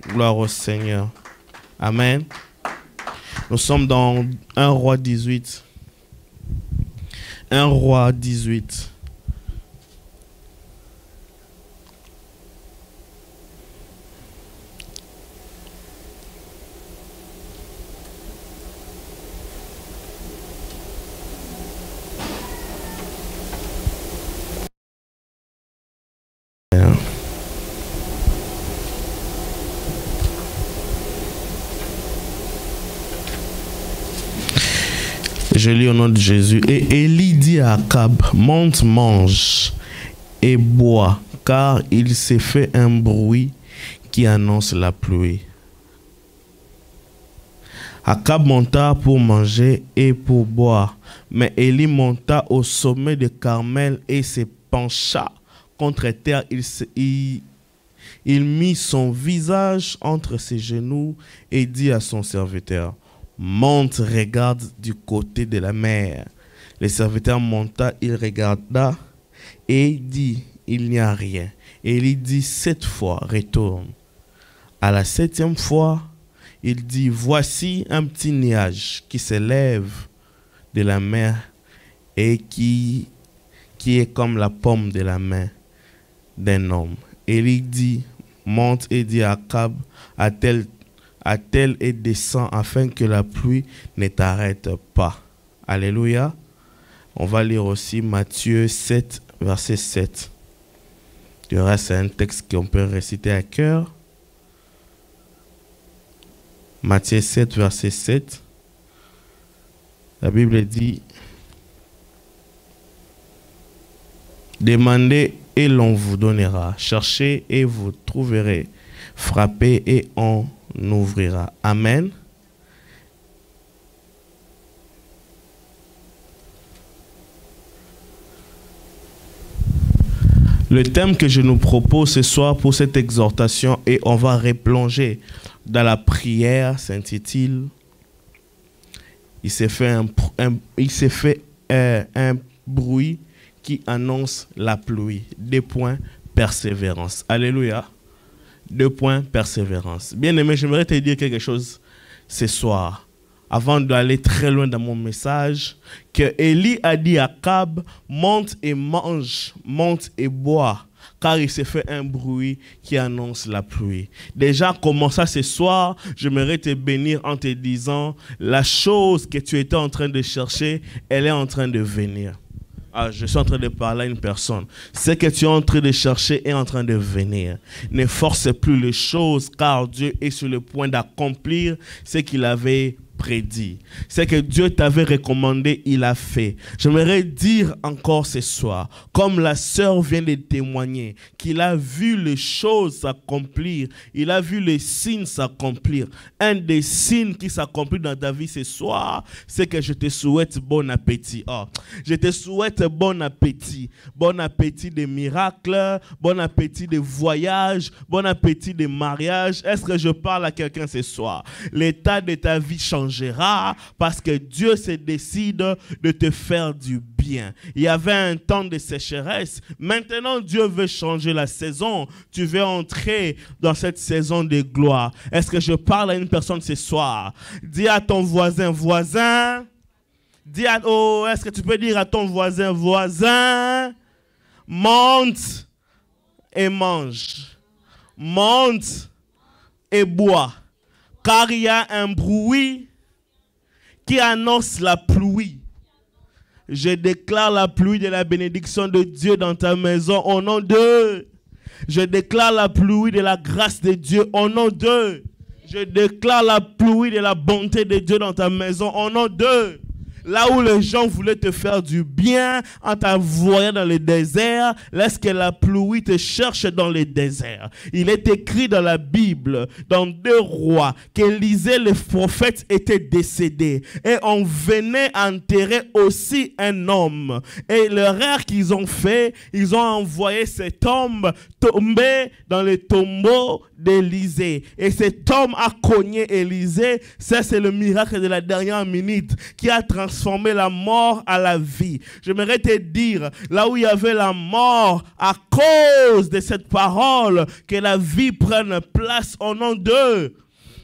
Gloire au Seigneur. Amen. Nous sommes dans 1 Roi 18. 1 Roi 18. Je lis au nom de Jésus. Et Élie dit à Akab, monte, mange et bois, car il s'est fait un bruit qui annonce la pluie. Akab monta pour manger et pour boire, mais Élie monta au sommet de Carmel et se pencha contre terre. Il mit son visage entre ses genoux et dit à son serviteur, monte, regarde du côté de la mer. Le serviteur monta, il regarda et dit, il n'y a rien. Et il dit 7 fois, retourne. À la 7e fois, il dit, voici un petit nuage qui s'élève de la mer et qui est comme la paume de la main d'un homme. Et il dit, monte et dit à Akab, attelle et descend afin que la pluie ne t'arrête pas. Alléluia. On va lire aussi Matthieu 7, verset 7. Du reste, c'est un texte qu'on peut réciter à cœur. Matthieu 7, verset 7. La Bible dit, demandez et l'on vous donnera. Cherchez et vous trouverez. Frappez et on ouvrira. Amen. Le thème que je nous propose ce soir pour cette exhortation, et on va replonger dans la prière, s'intitule il s'est fait un bruit qui annonce la pluie. 2 points, persévérance. Alléluia. 2 points, persévérance. Bien-aimé, j'aimerais te dire quelque chose ce soir, avant d'aller très loin dans mon message, que Élie a dit à Akab, monte et mange, monte et bois, car il s'est fait un bruit qui annonce la pluie. Déjà, comment ça ce soir, j'aimerais te bénir en te disant, la chose que tu étais en train de chercher, elle est en train de venir. Ah, je suis en train de parler à une personne. Ce que tu es en train de chercher est en train de venir. Ne force plus les choses, car Dieu est sur le point d'accomplir ce qu'il avait prédit. Ce que Dieu t'avait recommandé, il a fait. J'aimerais dire encore ce soir, comme la sœur vient de témoigner, qu'il a vu les choses s'accomplir, il a vu les signes s'accomplir. Un des signes qui s'accomplit dans ta vie ce soir, c'est que je te souhaite bon appétit. Oh, je te souhaite bon appétit. Bon appétit de miracles, bon appétit de voyage, bon appétit de mariage. Est-ce que je parle à quelqu'un ce soir? L'état de ta vie changera parce que Dieu se décide de te faire du bien. Il y avait un temps de sécheresse. Maintenant, Dieu veut changer la saison. Tu veux entrer dans cette saison de gloire. Est-ce que je parle à une personne ce soir? Dis à ton voisin, voisin. Dis à, oh, est-ce que tu peux dire à ton voisin, voisin, monte et mange. Monte et bois. Car il y a un bruit qui annonce la pluie. Je déclare la pluie de la bénédiction de Dieu dans ta maison au nom de. Je déclare la pluie de la grâce de Dieu au nom de. Je déclare la pluie de la bonté de Dieu dans ta maison au nom de. Là où les gens voulaient te faire du bien en t'envoyant dans le désert, laisse que la pluie te cherche dans le désert. Il est écrit dans la Bible, dans 2 Rois, qu'Élisée le prophète était décédé et on venait enterrer aussi un homme. Et l'erreur qu'ils ont fait, ils ont envoyé cet homme tomber dans le tombeau d'Élisée. Et cet homme a cogné Élisée. Ça, c'est le miracle de la dernière minute qui a transformé transformer la mort à la vie. J'aimerais te dire, là où il y avait la mort, à cause de cette parole, que la vie prenne place au nom d'eux.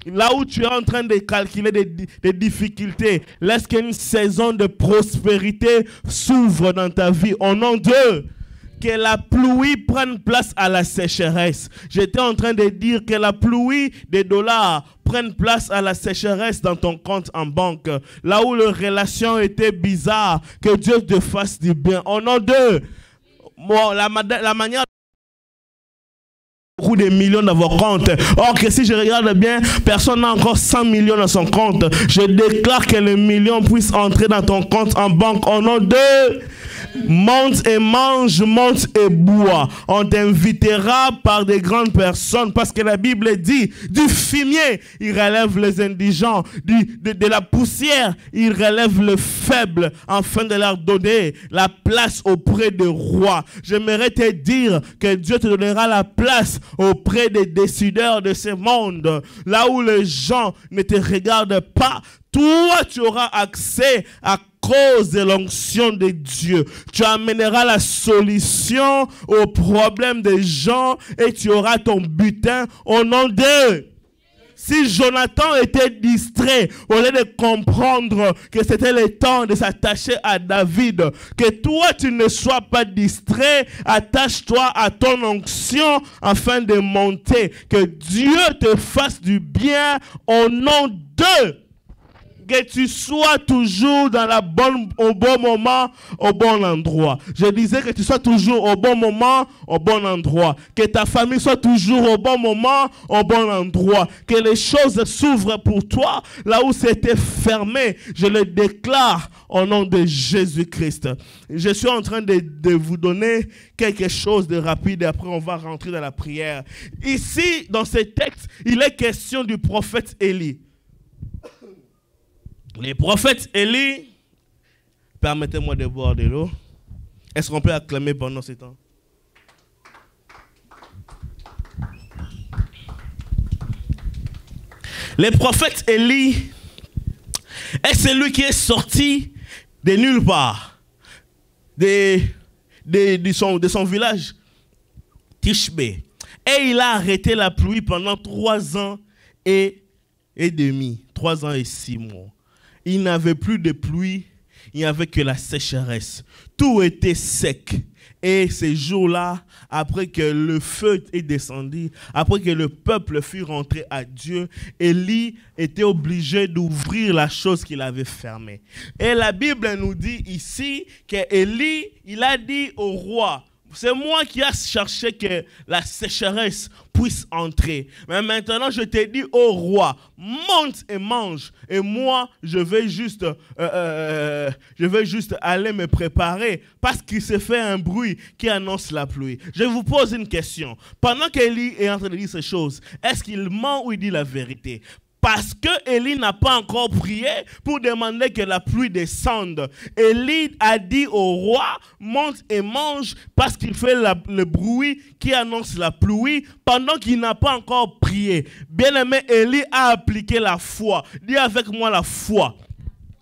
Là où tu es en train de calculer des difficultés, laisse qu'une saison de prospérité s'ouvre dans ta vie au nom d'eux. Que la pluie prenne place à la sécheresse. J'étais en train de dire que la pluie des dollars prenne place à la sécheresse dans ton compte en banque. Là où les relations étaient bizarres, que Dieu te fasse du bien. Au nom d'eux, bon, la manière beaucoup de millions dans vos comptes. Or que si je regarde bien, personne n'a encore 100 millions dans son compte. Je déclare que les millions puissent entrer dans ton compte en banque. Au nom d'eux, monte et mange, monte et bois. On t'invitera par des grandes personnes parce que la Bible dit, du fumier, il relève les indigents, de la poussière, il relève les faibles afin de leur donner la place auprès des rois. J'aimerais te dire que Dieu te donnera la place auprès des décideurs de ce monde, là où les gens ne te regardent pas. Toi, tu auras accès à cause de l'onction de Dieu. Tu amèneras la solution aux problèmes des gens et tu auras ton butin au nom d'eux. Si Jonathan était distrait, au lieu de comprendre que c'était le temps de s'attacher à David, que toi tu ne sois pas distrait, attache-toi à ton onction afin de monter. Que Dieu te fasse du bien au nom d'eux. Que tu sois toujours dans au bon moment, au bon endroit. Je disais que tu sois toujours au bon moment, au bon endroit. Que ta famille soit toujours au bon moment, au bon endroit. Que les choses s'ouvrent pour toi là où c'était fermé. Je le déclare au nom de Jésus-Christ. Je suis en train de vous donner quelque chose de rapide et après on va rentrer dans la prière. Ici, dans ce texte, il est question du prophète Élie. Les prophètes Élie, permettez-moi de boire de l'eau. Est-ce qu'on peut acclamer pendant ce temps? Les prophètes Élie est celui qui est sorti de nulle part, de son village, Tishbé. Et il a arrêté la pluie pendant 3 ans et demi, 3 ans et 6 mois. Il n'avait plus de pluie, il n'y avait que la sécheresse. Tout était sec. Et ces jours-là, après que le feu est descendu, après que le peuple fut rentré à Dieu, Élie était obligé d'ouvrir la chose qu'il avait fermée. Et la Bible nous dit ici qu'Élie, il a dit au roi, c'est moi qui ai cherché que la sécheresse puisse entrer. Mais maintenant, je te dis au roi, monte et mange. Et moi, je vais juste aller me préparer parce qu'il s'est fait un bruit qui annonce la pluie. Je vous pose une question. Pendant qu'Élie est en train de dire ces choses, est-ce qu'il ment ou il dit la vérité? Parce que Élie n'a pas encore prié pour demander que la pluie descende. Élie a dit au roi, monte et mange parce qu'il fait le bruit qui annonce la pluie pendant qu'il n'a pas encore prié. Bien-aimé, Élie a appliqué la foi. Dis avec moi la foi.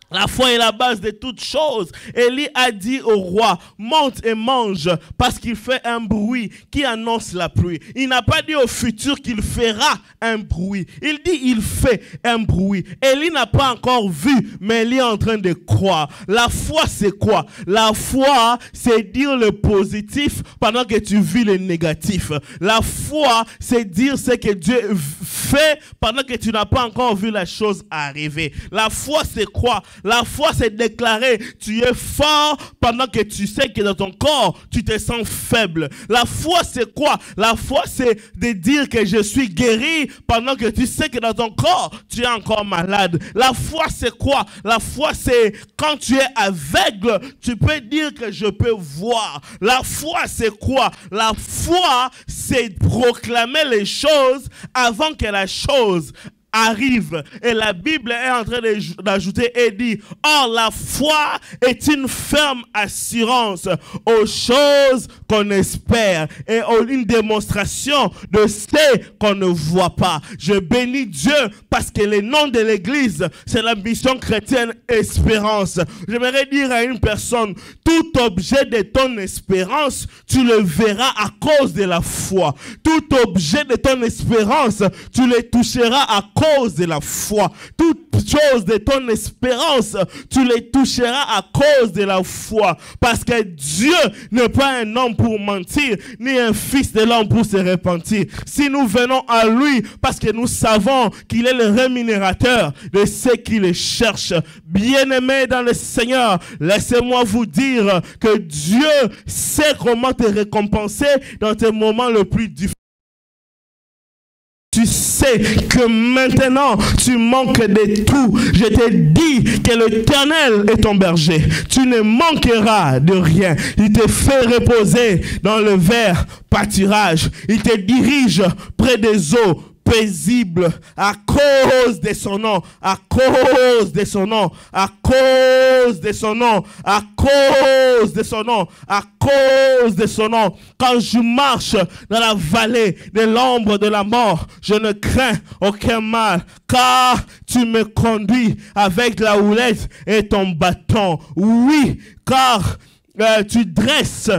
La foi est la base de toutes choses. Élie a dit au roi, monte et mange parce qu'il fait un bruit qui annonce la pluie. Il n'a pas dit au futur qu'il fera un bruit. Il dit il fait un bruit. Élie n'a pas encore vu, mais Élie est en train de croire. La foi c'est quoi? La foi c'est dire le positif pendant que tu vis le négatif. La foi c'est dire ce que Dieu fait pendant que tu n'as pas encore vu la chose arriver. La foi c'est quoi? La foi, c'est déclarer tu es fort pendant que tu sais que dans ton corps, tu te sens faible. La foi, c'est quoi? La foi, c'est de dire que je suis guéri pendant que tu sais que dans ton corps, tu es encore malade. La foi, c'est quoi? La foi, c'est quand tu es aveugle, tu peux dire que je peux voir. La foi, c'est quoi? La foi, c'est proclamer les choses avant que la chose arrive. Et la Bible est en train d'ajouter et dit, or la foi est une ferme assurance aux choses qu'on espère et une démonstration de ce qu'on ne voit pas. Je bénis Dieu parce que le nom de l'église, c'est la mission chrétienne espérance. J'aimerais dire à une personne, tout objet de ton espérance, tu le verras à cause de la foi. Tout objet de ton espérance, tu le toucheras à cause de la foi. Toute chose de ton espérance, tu les toucheras à cause de la foi. Parce que Dieu n'est pas un homme pour mentir, ni un fils de l'homme pour se repentir. Si nous venons à lui, parce que nous savons qu'il est le rémunérateur de ceux qui le cherchent. Bien-aimés dans le Seigneur, laissez-moi vous dire que Dieu sait comment te récompenser dans tes moments les plus difficiles. Tu sais que maintenant tu manques de tout. Je te dis que l'Éternel est ton berger. Tu ne manqueras de rien. Il te fait reposer dans le vert pâturage. Il te dirige près des eaux paisible à cause de son nom, à cause de son nom, à cause de son nom, à cause de son nom, à cause de son nom. Quand je marche dans la vallée de l'ombre de la mort, je ne crains aucun mal, car tu me conduis avec la houlette et ton bâton. Oui, car tu dresses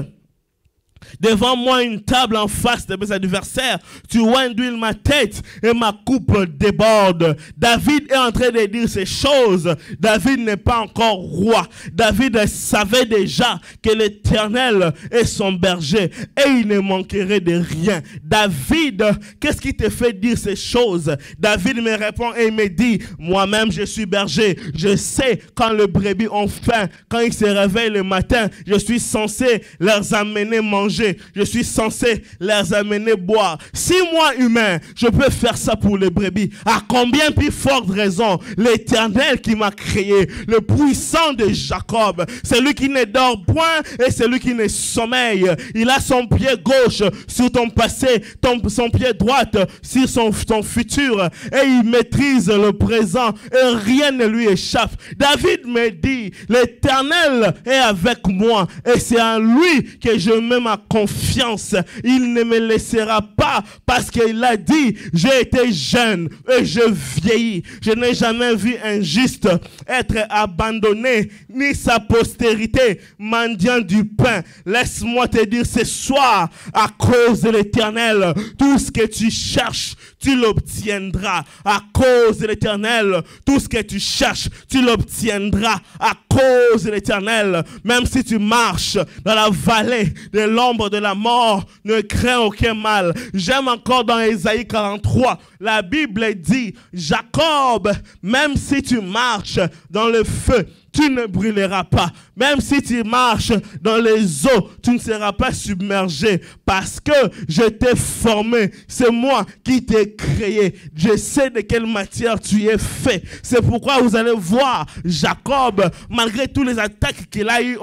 devant moi une table en face de mes adversaires. Tu induis ma tête et ma coupe déborde. David est en train de dire ces choses. David n'est pas encore roi. David savait déjà que l'Éternel est son berger et il ne manquerait de rien. David, qu'est-ce qui te fait dire ces choses? David me répond et il me dit, moi-même je suis berger. Je sais quand les brebis ont faim, quand ils se réveillent le matin, je suis censé leur amener manger. Je suis censé les amener boire. Si moi, humain, je peux faire ça pour les brebis, à combien plus forte raison l'Éternel qui m'a créé, le puissant de Jacob, celui qui ne dort point et celui qui ne sommeille. Il a son pied gauche sur ton passé, son pied droit sur ton futur, et il maîtrise le présent et rien ne lui échappe. David me dit, l'Éternel est avec moi et c'est en lui que je mets ma confiance. Il ne me laissera pas parce qu'il a dit, j'ai été jeune et je vieillis. Je n'ai jamais vu un juste être abandonné, ni sa postérité mendiant du pain. Laisse-moi te dire ce soir, à cause de l'Éternel, tout ce que tu cherches, tu l'obtiendras. À cause de l'Éternel, tout ce que tu cherches, tu l'obtiendras. À cause de l'Éternel, même si tu marches dans la vallée de l'ombre de la mort, ne crains aucun mal. J'aime encore dans Ésaïe 43, la Bible dit, Jacob, même si tu marches dans le feu, tu ne brûleras pas. Même si tu marches dans les eaux, tu ne seras pas submergé parce que je t'ai formé. C'est moi qui t'ai créé. Je sais de quelle matière tu es fait. C'est pourquoi vous allez voir Jacob, malgré toutes les attaques qu'il a eues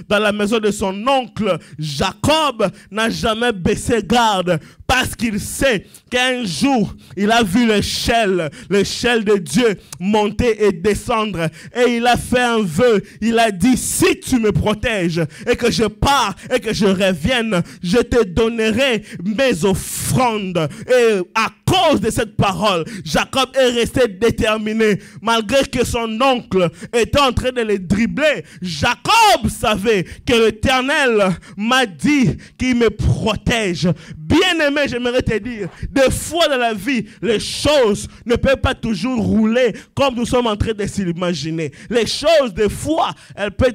dans la maison de son oncle, Jacob n'a jamais baissé garde parce qu'il sait qu'un jour, il a vu l'échelle de Dieu monter et descendre. Et il a fait un vœu. Il a dit, si tu me protèges et que je pars et que je revienne, je te donnerai mes offrandes. Et à cause de cette parole, Jacob est resté déterminé. Malgré que son oncle était en train de le dribbler, Jacob savait que l'Éternel m'a dit qu'il me protège. Bien-aimé, j'aimerais te dire, des fois dans la vie, les choses ne peuvent pas toujours rouler comme nous sommes en train de s'imaginer. Les choses, des fois, elles peuvent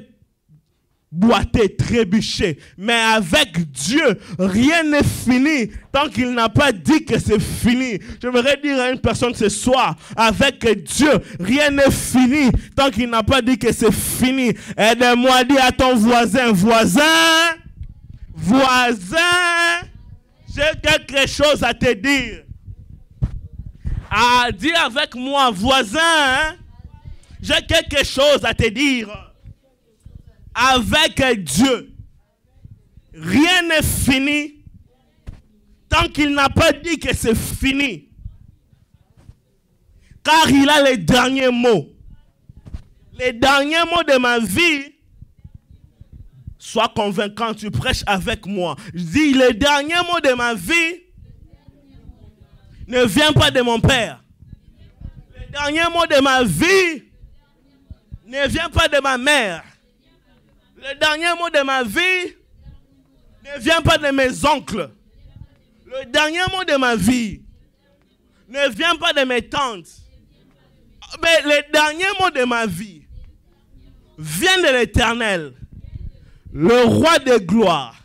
boiter, trébucher. Mais avec Dieu, rien n'est fini tant qu'il n'a pas dit que c'est fini. J'aimerais dire à une personne ce soir, avec Dieu, rien n'est fini tant qu'il n'a pas dit que c'est fini. Aide-moi à dire à ton voisin, j'ai quelque chose à te dire. Dis avec moi, voisin, j'ai quelque chose à te dire. Avec Dieu, rien n'est fini tant qu'il n'a pas dit que c'est fini. car il a les derniers mots. Les derniers mots de ma vie, sois convaincant, tu prêches avec moi. Je dis, les derniers mots de ma vie ne viennent pas de mon père. Les derniers mots de ma vie ne viennent pas de ma mère. Les derniers mots de ma vie ne viennent pas de mes oncles. Le dernier mot de ma vie ne vient pas de mes tantes. Mais les derniers mots de ma vie viennent de l'Éternel, le roi de gloire,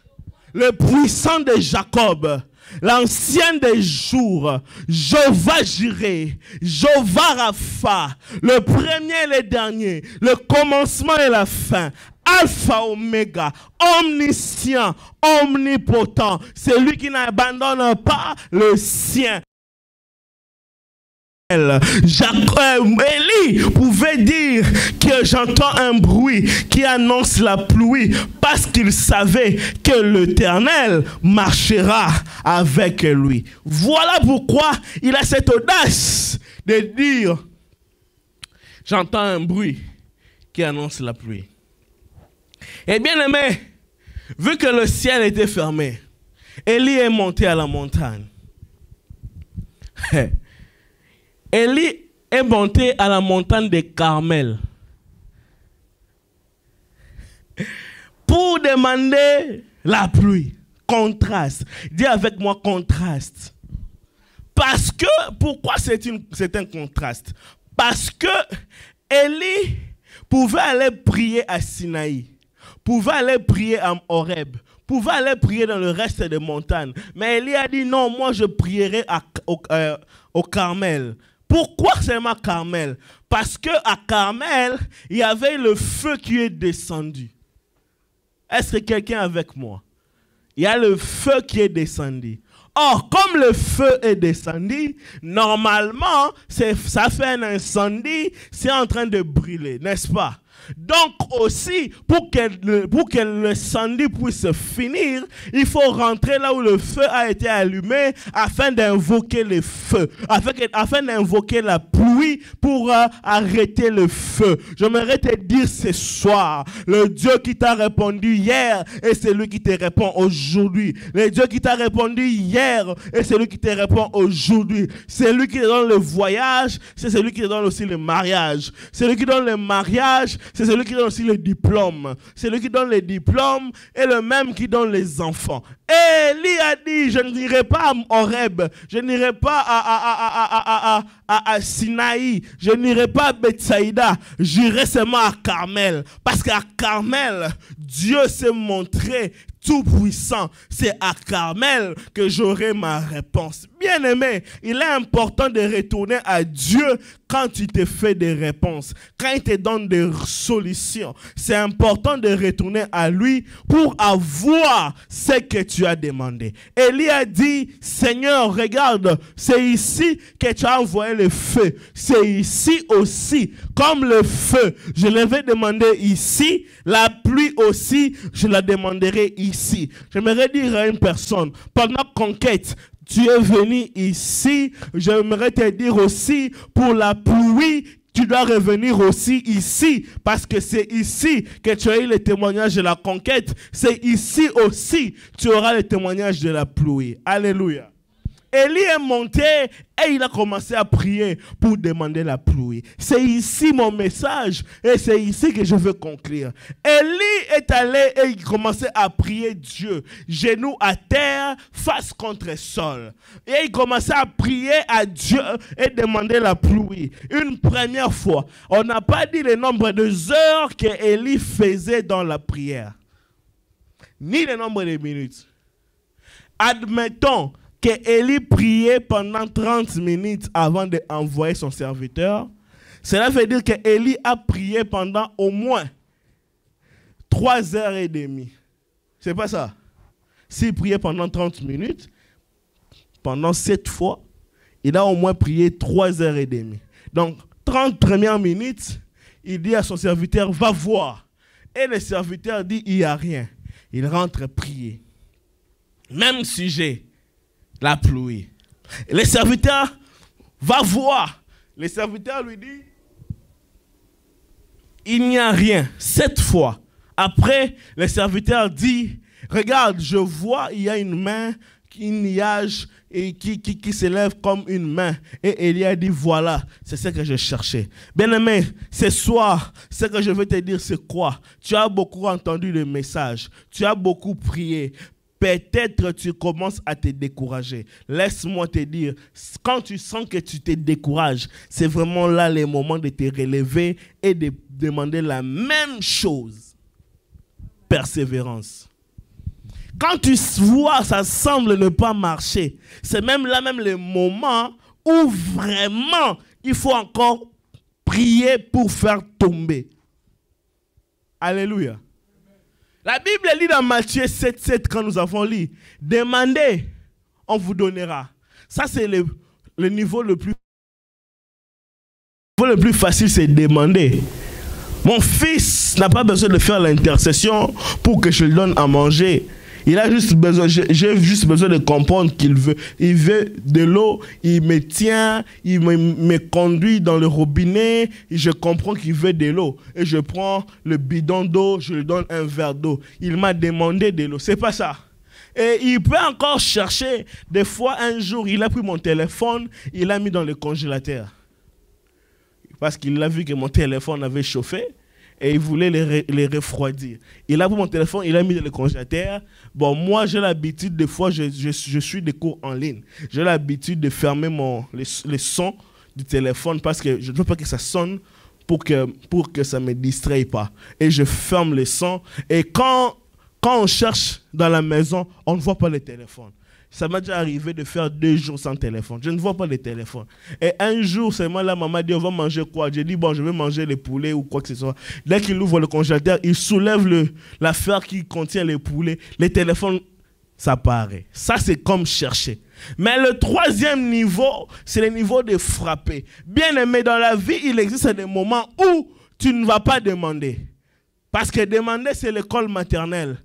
le puissant de Jacob, l'ancien des jours, Jéhovah Jireh, Jéhovah Rapha, le premier et le dernier, le commencement et la fin, Alpha Oméga, omniscient, omnipotent, celui qui n'abandonne pas le sien. Élie pouvait dire que j'entends un bruit qui annonce la pluie parce qu'il savait que l'Éternel marchera avec lui. Voilà pourquoi il a cette audace de dire j'entends un bruit qui annonce la pluie. Et bien aimé, vu que le ciel était fermé, Élie est monté à la montagne. Élie est monté à la montagne de Carmel pour demander la pluie. Contraste. Dis avec moi contraste. Parce que, pourquoi c'est un contraste? Parce que Élie pouvait aller prier à Sinaï, pouvait aller prier à Horeb, pouvait aller prier dans le reste des montagnes. Mais Élie a dit non, moi je prierai au Carmel. Pourquoi seulement Carmel? Parce qu'à Carmel, il y avait le feu qui est descendu. Est-ce que quelqu'un est avec moi? Il y a le feu qui est descendu. Or, comme le feu est descendu, normalement, ça fait un incendie, c'est en train de brûler, n'est-ce pas? Donc aussi, pour que l'incendie puisse finir, il faut rentrer là où le feu a été allumé afin d'invoquer le feu, afin d'invoquer la pluie pour arrêter le feu. J'aimerais te dire ce soir, le Dieu qui t'a répondu hier est celui qui te répond aujourd'hui. Le Dieu qui t'a répondu hier est celui qui te répond aujourd'hui. Celui qui te donne le voyage, c'est celui qui te donne aussi le mariage. Celui qui donne le mariage, c'est celui qui donne aussi le diplôme. Celui qui donne les diplômes est le même qui donne les enfants. Élie a dit, je n'irai pas à Horeb, je n'irai pas à Sinaï, je n'irai pas à Bethsaïda, j'irai seulement à Carmel. Parce qu'à Carmel, Dieu s'est montré tout puissant. C'est à Carmel que j'aurai ma réponse. Bien aimé, il est important de retourner à Dieu quand il te fait des réponses, quand il te donne des solutions. C'est important de retourner à lui pour avoir ce que tu as demandé. Élie a dit, Seigneur, regarde, c'est ici que tu as envoyé le feu. C'est ici aussi, comme le feu, je l'avais demandé ici, la pluie aussi, je la demanderai ici. J'aimerais dire à une personne, pendant conquête, tu es venu ici, j'aimerais te dire aussi, pour la pluie, tu dois revenir aussi ici, parce que c'est ici que tu as eu le témoignage de la conquête, c'est ici aussi tu auras le témoignage de la pluie. Alléluia. Élie est monté et il a commencé à prier pour demander la pluie. C'est ici mon message et c'est ici que je veux conclure. Élie est allé et il commençait à prier Dieu, genoux à terre, face contre sol. Et il commençait à prier à Dieu et demander la pluie. Une première fois, on n'a pas dit le nombre de heures que Élie faisait dans la prière, ni le nombre de minutes. Admettons que Élie priait pendant 30 minutes avant d'envoyer son serviteur. Cela veut dire que Élie a prié pendant au moins 3h30. C'est pas ça. S'il priait pendant 30 minutes, pendant 7 fois, il a au moins prié 3h30. Donc, 30 premières minutes, il dit à son serviteur, va voir. Et le serviteur dit, il n'y a rien. Il rentre prier. Même sujet. La pluie. Et le serviteur va voir. Les serviteurs lui disent, il n'y a rien. 7 fois. Après, le serviteur dit, regarde, je vois, il y a une main, un nuage et qui s'élève comme une main. Et Élie a dit, voilà, c'est ce que je cherchais. Bien-aimé, ce soir, ce que je veux te dire, c'est quoi? Tu as beaucoup entendu le message. Tu as beaucoup prié. Peut-être tu commences à te décourager. Laisse-moi te dire, quand tu sens que tu te décourages, c'est vraiment là le moment de te relever et de demander la même chose. Persévérance. Quand tu vois ça semble ne pas marcher, c'est même là même le moment où vraiment il faut encore prier pour faire tomber. Alléluia. La Bible dit dans Matthieu 7,7 quand nous avons lu, demandez, on vous donnera. Ça c'est le niveau le plus facile, c'est demander. Mon fils n'a pas besoin de faire l'intercession pour que je lui donne à manger. Il a juste besoin, j'ai juste besoin de comprendre qu'il veut. Il veut de l'eau, il me tient, il me conduit dans le robinet, et je comprends qu'il veut de l'eau. Et je prends le bidon d'eau, je lui donne un verre d'eau. Il m'a demandé de l'eau, c'est pas ça. Et il peut encore chercher. Des fois, un jour, il a pris mon téléphone, il l'a mis dans le congélateur. Parce qu'il a vu que mon téléphone avait chauffé. Et il voulait les refroidir. Il a pris mon téléphone, il a mis dans le congélateur. Bon, moi, j'ai l'habitude, des fois, je suis des cours en ligne. J'ai l'habitude de fermer les sons du téléphone parce que je ne veux pas que ça sonne pour que ça ne me distraie pas. Et je ferme les sons. Et quand on cherche dans la maison, on ne voit pas le téléphone. Ça m'a déjà arrivé de faire 2 jours sans téléphone. Je ne vois pas le téléphone. Et un jour, c'est moi, la maman dit, on va manger quoi? J'ai dit, bon, je vais manger les poulets ou quoi que ce soit. Dès qu'il ouvre le congélateur, il soulève l'affaire qui contient les poulets. Les téléphones, ça paraît. Ça, c'est comme chercher. Mais le 3e niveau, c'est le niveau de frapper. Bien aimé, dans la vie, il existe des moments où tu ne vas pas demander. Parce que demander, c'est l'école maternelle.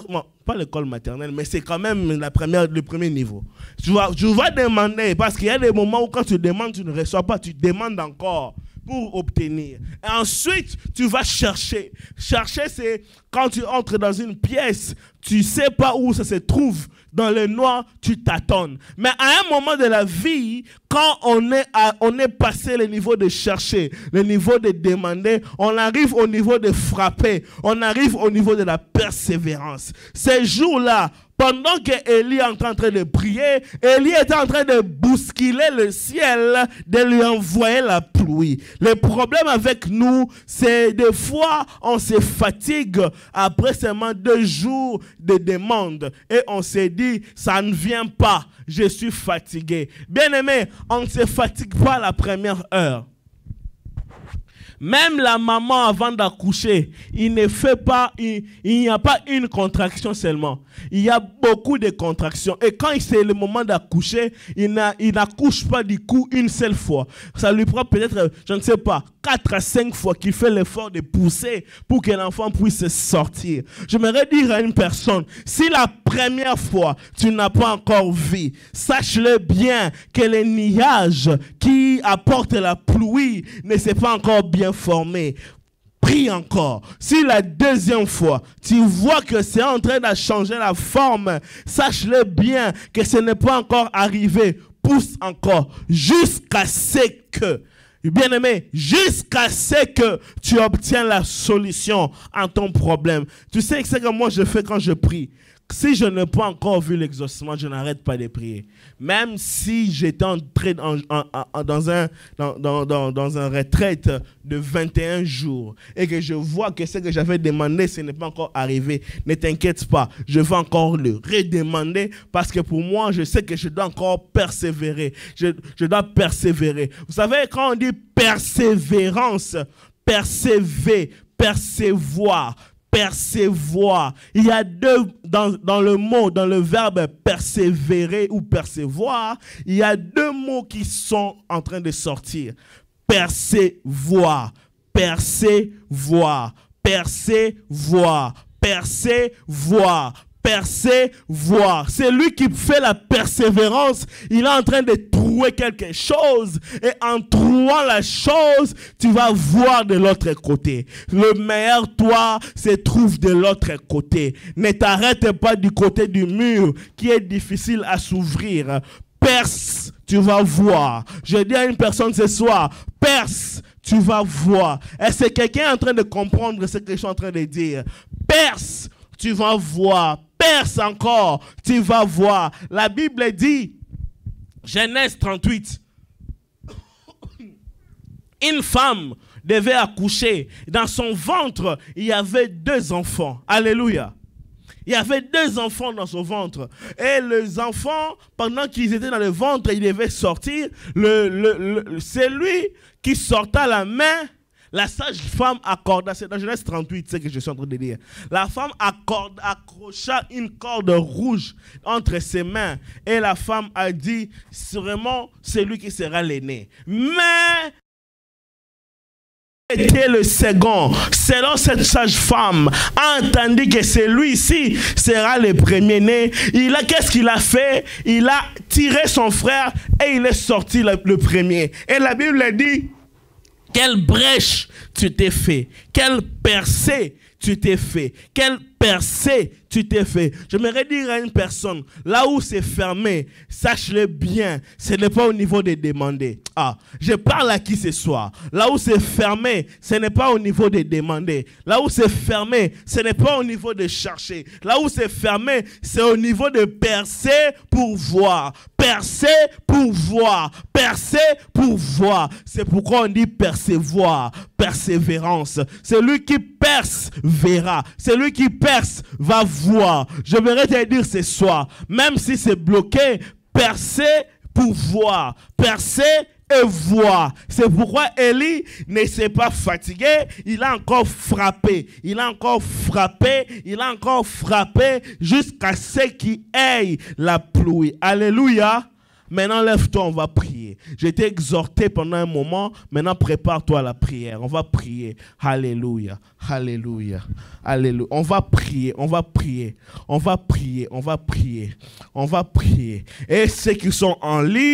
Bon, pas l'école maternelle, mais c'est quand même le premier niveau. Tu vas demander, parce qu'il y a des moments où quand tu demandes, tu ne reçois pas, tu demandes encore pour obtenir. Et ensuite, tu vas chercher. Chercher, c'est quand tu entres dans une pièce, tu ne sais pas où ça se trouve. Dans le noir, tu tâtonnes. Mais à un moment de la vie, quand on est passé le niveau de chercher, le niveau de demander, on arrive au niveau de frapper, on arrive au niveau de la persévérance. Ces jours-là, pendant que Élie est en train de prier, Élie est en train de bousculer le ciel, de lui envoyer la pluie. Le problème avec nous, c'est des fois, on se fatigue après seulement 2 jours de demande. Et on se dit, ça ne vient pas, je suis fatigué. Bien aimé, on ne se fatigue pas la première heure. Même la maman avant d'accoucher, il n'y a pas une contraction seulement. Il y a beaucoup de contractions. Et quand c'est le moment d'accoucher, il n'accouche pas du coup une seule fois. Ça lui prend peut-être, je ne sais pas, 4 à 5 fois qu'il fait l'effort de pousser pour que l'enfant puisse sortir. J'aimerais dire à une personne, si la première fois tu n'as pas encore vu, sache-le bien que les nuages qui apportent la pluie ne sont pas encore bien formés. Prie encore. Si la 2e fois, tu vois que c'est en train de changer la forme, sache-le bien que ce n'est pas encore arrivé. Pousse encore jusqu'à ce que, bien aimé, jusqu'à ce que tu obtiens la solution à ton problème. Tu sais ce que moi je fais quand je prie? Si je n'ai pas encore vu l'exaucement, je n'arrête pas de prier. Même si j'étais entré dans un retraite de 21 jours et que je vois que ce que j'avais demandé, ce n'est pas encore arrivé, ne t'inquiète pas, je vais encore le redemander parce que pour moi, je sais que je dois encore persévérer. Je dois persévérer. Vous savez, quand on dit persévérance, percevoir. Il y a 2 dans le mot, dans le verbe persévérer ou percevoir, il y a 2 mots qui sont en train de sortir. Percevoir. C'est lui qui fait la persévérance. Il est en train de trouver trouver quelque chose et en trouvant la chose, tu vas voir de l'autre côté. Le meilleur toit se trouve de l'autre côté. Ne t'arrête pas du côté du mur qui est difficile à s'ouvrir. Perce, tu vas voir. Je dis à une personne ce soir, perce, tu vas voir. Est-ce que quelqu'un est en train de comprendre ce que je suis en train de dire? Perce, tu vas voir. Perce encore, tu vas voir. La Bible dit, Genèse 38, une femme devait accoucher. Dans son ventre, il y avait 2 enfants. Alléluia. Il y avait 2 enfants dans son ventre. Et les enfants, pendant qu'ils étaient dans le ventre, ils devaient sortir. Celui qui sortait la main, la sage-femme accorda, c'est dans Genèse 38, c'est ce que je suis en train de dire. La femme accrocha une corde rouge entre ses mains. Et la femme a dit, vraiment, c'est lui qui sera l'aîné. Mais était le second, selon cette sage-femme, a entendu que celui-ci sera le premier-né. Qu'est-ce qu'il a fait? Il a tiré son frère et il est sorti le premier. Et la Bible dit, quelle brèche tu t'es fait, quelle percée tu t'es fait, quelle percée tu t'es fait. J'aimerais dire à une personne, là où c'est fermé, sache-le bien, ce n'est pas au niveau de demander. Ah, je parle à qui ce soir? Là où c'est fermé, ce n'est pas au niveau de demander. Là où c'est fermé, ce n'est pas au niveau de chercher. Là où c'est fermé, c'est au niveau de percer pour voir. Percer pour voir. Percer pour voir. C'est pourquoi on dit percevoir, persévérance. Celui qui perce verra. Celui qui perce va voir. Je voudrais te dire ce soir, même si c'est bloqué, percer pour voir. Percer et voir. C'est pourquoi Élie ne s'est pas fatigué. Il a encore frappé. Il a encore frappé. Il a encore frappé jusqu'à ce qu'il ait la pluie. Alléluia. Maintenant, lève-toi, on va prier. J'ai été exhorté pendant un moment. Maintenant, prépare-toi à la prière. On va prier. Alléluia. Alléluia. Alléluia. On va prier. On va prier. On va prier. On va prier. On va prier. Et ceux qui sont en ligne,